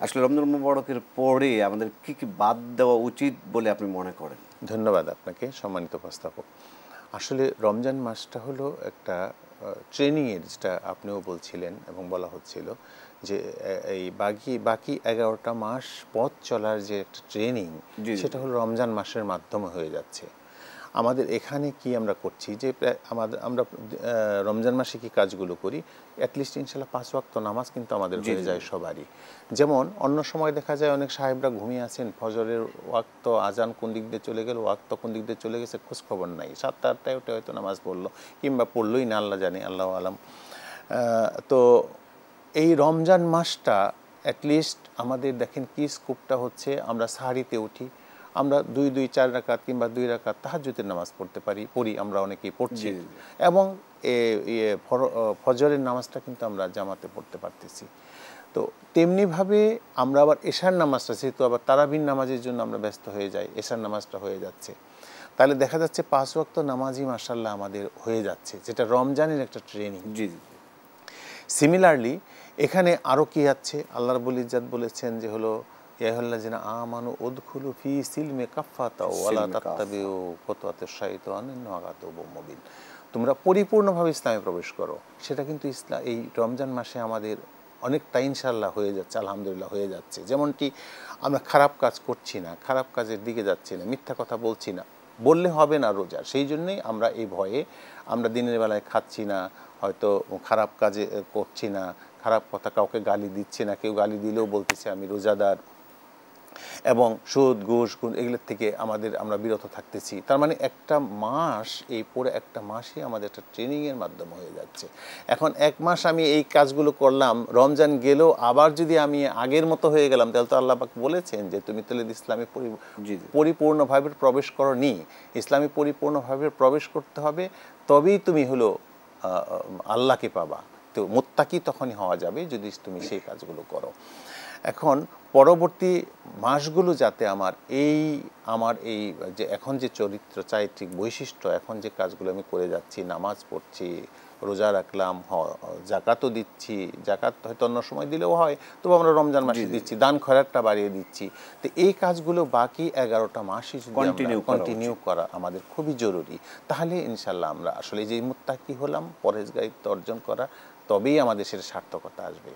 আসলে রমজান মুবারকের পরে আমাদের কি কি বাদ দেওয়া উচিত বলে আপনি মনে করেন? ধন্যবাদ আপনাকে, সম্মানিত উপস্থাপক। আসলে রমজান মাসটা হলো একটা ট্রেনিংয়ের, যেটা আপনিও বলছিলেন এবং বলা হচ্ছিল যে এই বাকি বাকি 11টা মাস পথ চলার যে একটা ট্রেনিং, জি, জি, সেটা জি। হলো রমজান মাসের মাধ্যমে হয়ে যাচ্ছে। আমাদের এখানে কি আমরা করছি যে আমরা রমজান মাসে কি কাজগুলো করি, অ্যাটলিস্ট ইনশাল্লাহ 5 ওয়াক্ত নামাজ কিন্তু আমাদের জি, হয়ে জি, যায় জি। সবারই। যেমন অন্য সময় দেখা যায় অনেক সাহেবরা ঘুমিয়ে আছেন, ফজরের ওয়াক্ত আজান কোন দিক দিয়ে চলে গেল, ওয়াক্ত কোন দিক দিয়ে চলে গেছে খোঁজ খবর নাই, 7টা 8টায় ওটা হয়তো নামাজ পড়লো, কিংবা পড়লোই না, আল্লাহ জানে, আল্লাহ আলাম। তো এই রমজান মাসটা অ্যাটলিস্ট আমাদের দেখেন কি স্কোপটা হচ্ছে, আমরা সাহারিতে উঠি, আমরা 2-4 রাকাত কিংবা 2 রাকাত তাহাজ্জুদের নামাজ পড়ি, আমরা অনেকেই পড়ছি, জি, জি, জি। এবং ফজরের নামাজটা কিন্তু আমরা জামাতে পড়তে পারতেছি। তো তেমনিভাবে আমরা আবার এশার নামাজটা, যেহেতু আবার তারাবির নামাজের জন্য আমরা ব্যস্ত হয়ে যাই, এশার নামাজটা হয়ে যাচ্ছে, তাহলে দেখা যাচ্ছে 5 ওয়াক্ত নামাজই মাশাআল্লাহ আমাদের হয়ে যাচ্ছে, যেটা রমজানের একটা ট্রেনিং। জি, জি, জি। সিমিলারলি এখানে আরও কি আছে, আল্লাহ রাব্বুল ইজ্জাত বলেছেন যে হলো ইয়া আইয়ুহাল্লাযিনা আমানু উদখুলু ফি সিলমি কাফফাতা ওয়ালা সিলমে কাফা। তাত্তাবিউ খুতুওয়াতিশ শাইতান ইন্নাহু আদুউম মুবিন। তোমরা পরিপূর্ণভাবে ইসলামে প্রবেশ করো। সেটা কিন্তু এই রমজান মাসে আমাদের অনেকটা ইনশাআল্লাহ হয়ে যাচ্ছে, আলহামদুলিল্লাহ হয়ে যাচ্ছে। যেমনটি আমরা খারাপ কাজ করছি না, খারাপ কাজের দিকে যাচ্ছি না, মিথ্যা কথা বলছি না, বললে হবে না রোজা, সেই জন্যই আমরা এই ভয়ে আমরা দিনের বেলায় খাচ্ছি না, হয়তো খারাপ কাজে করছি না, খারাপ কথা কাউকে গালি দিচ্ছি না, কেউ গালি দিলেও বলতেছে আমি রোজাদার, এবং সুদ ঘুষ এগুলোর থেকে আমরা বিরত থাকতেছি। তার মানে একটা মাস, এই পুরো একটা মাসই আমাদের একটা ট্রেনিংয়ের মাধ্যমে হয়ে যাচ্ছে। এখন 1 মাস আমি এই কাজগুলো করলাম, রমজান গেলেও আবার যদি আমি আগের মতো হয়ে গেলাম, তাহলে তো আল্লাহ পাক বলেছেন যে তুমি তাহলে ইসলামে জি, জি। পরিপূর্ণভাবে প্রবেশ করোনি। ইসলামে পরিপূর্ণভাবে প্রবেশ করতে হবে, তবেই তুমি হলো আল্লাহকে পাবা। তো মুত্তাকি তখনই হওয়া যাবে যদি তুমি সেই কাজগুলো করো। এখন পরবর্তী মাসগুলো যাতে আমার এই যে এখন যে চারিত্রিক বৈশিষ্ট্য, এখন যে কাজগুলো আমি করে যাচ্ছি, নামাজ পড়ছি, রোজা রাখলাম, জাকাতও দিচ্ছি, জাকাত হয়তো অন্য সময় দিলেও হয়, তবু আমরা রমজান জি, মাসে জি, দিচ্ছি, দান খয়রাতটা বাড়িয়ে দিচ্ছি। তো এই কাজগুলো বাকি 11টা মাসই যদি আমরা কন্টিনিউ করা কন্টিনিউ উচিত। করা আমাদের খুবই জরুরি। তাহলে ইনশাল্লাহ আমরা আসলে যে মুত্তাকি হলাম, পরহেজগারিত্ব অর্জন করা, তবেই আমাদের সেটা সার্থকতা আসবে।